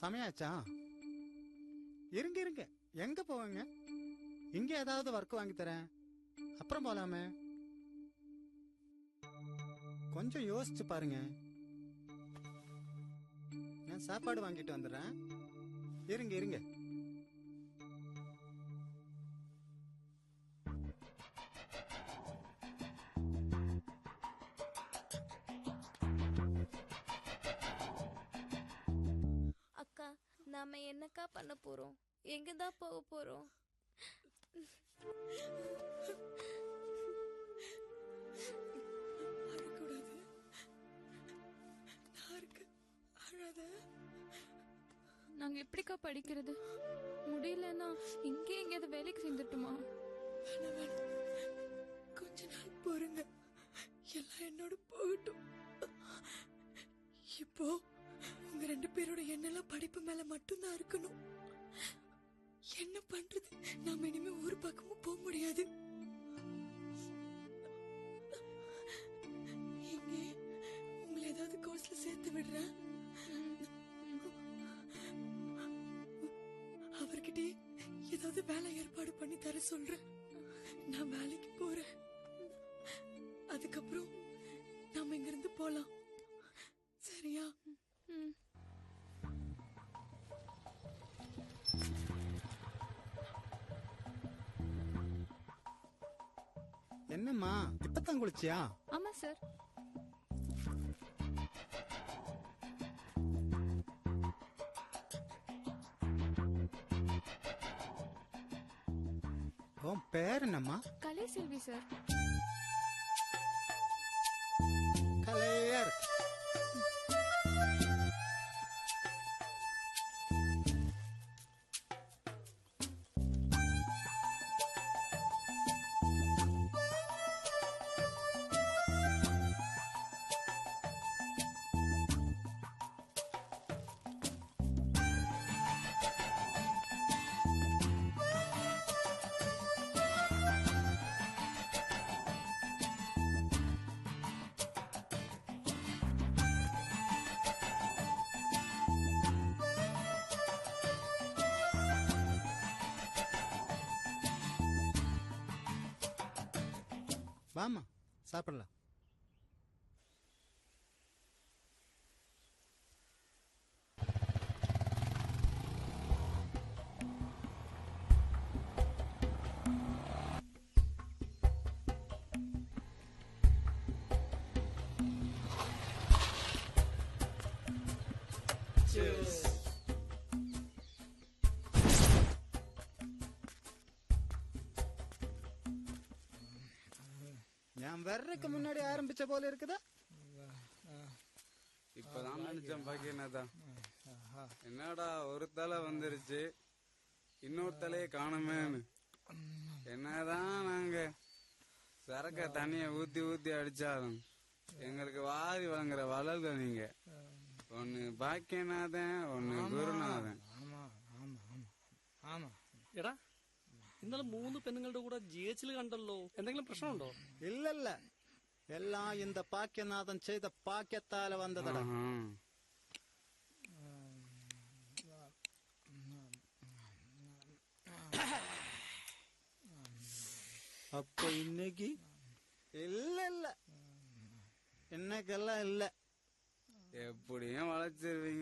சமயாச்சா? இருங்க இருங்க, எங்க போவீங்க? இங்க ஏதாவது ஒர்க் வாங்கி தரேன், அப்புறம் போலாமே. கொஞ்சம் யோசிச்சு பாருங்க. நான் சாப்பாடு வாங்கிட்டு வந்துடுறேன். இருங்க இருங்க. அக்கா, நாம என்னக்கா பண்ண போறோம்? எங்கதான் போக போறோம்? அழக்கூடாது. நான் இருக்கு, அழாத. நாங்க எப்படிக்கா படிக்கிறது? முடியலன்னா இங்கே எங்கேயாவது வேலைக்கு சேர்ந்துட்டுமா? வேணாம் வேணாம், கொஞ்ச நாள் பொறுங்க, எல்லாம் என்னோட போகட்டும். இப்போ உங்க 2 பேரோட எண்ணெல்லாம் படிப்பு மேல மட்டும்தான் இருக்கணும். என்ன பண்றது, நாம இனிமே ஒரு பக்கமும் போக முடியாது. இங்கே உங்களை ஏதாவது கோர்ஸ்ல சேர்த்து விடுறேன். அவர்கிட்ட ஏதாவது வேலை ஏற்பாடு பண்ணி தர சொல்றேன். நான் வேலைக்கு போறேன். அதுக்கப்புறம் நாம இங்க இருந்து போலாம், சரியா? என்னம்மா இப்பதான் குளிச்சியா? ஆமா சார். உன் பேர் என்னம்மா? கலை செல்வி சார். கலையர். வாமா சாப்பிடலாம். நான் வர்றதுக்கு முன்னாடி ஆரம்பிச்ச போல இருக்குதா? இப்பதான் நினைச்சேன் பாக்கியநாதா, என்னடா ஒரு தலை வந்துருச்சு, இன்னொரு தலையை காணுமேன்னு. என்னதான் நாங்க சரக்க தண்ணிய ஊத்தி ஊத்தி அடிச்சாலும் எங்களுக்கு வாரி வழங்குற வளர்கள் நீங்க. ஒன்னு பாக்கியநாதன், ஒன்னு குருநாதன். എടാ, ഇന്നലെ 3 പെണ്ണുങ്ങളുടെ കൂടെ GH കണ്ടല്ലോ, എന്തെങ്കിലും പ്രശ്നമുണ്ടോ? இல்ல, எல்லாம் இந்த பாக்கியநாதன் செய்த பாக்கியத்தால வந்ததடா. அப்ப இன்னைக்கு இல்ல, இன்னைக்கெல்லாம் இல்ல. எப்படியும் வளைச்சிருவீங்க.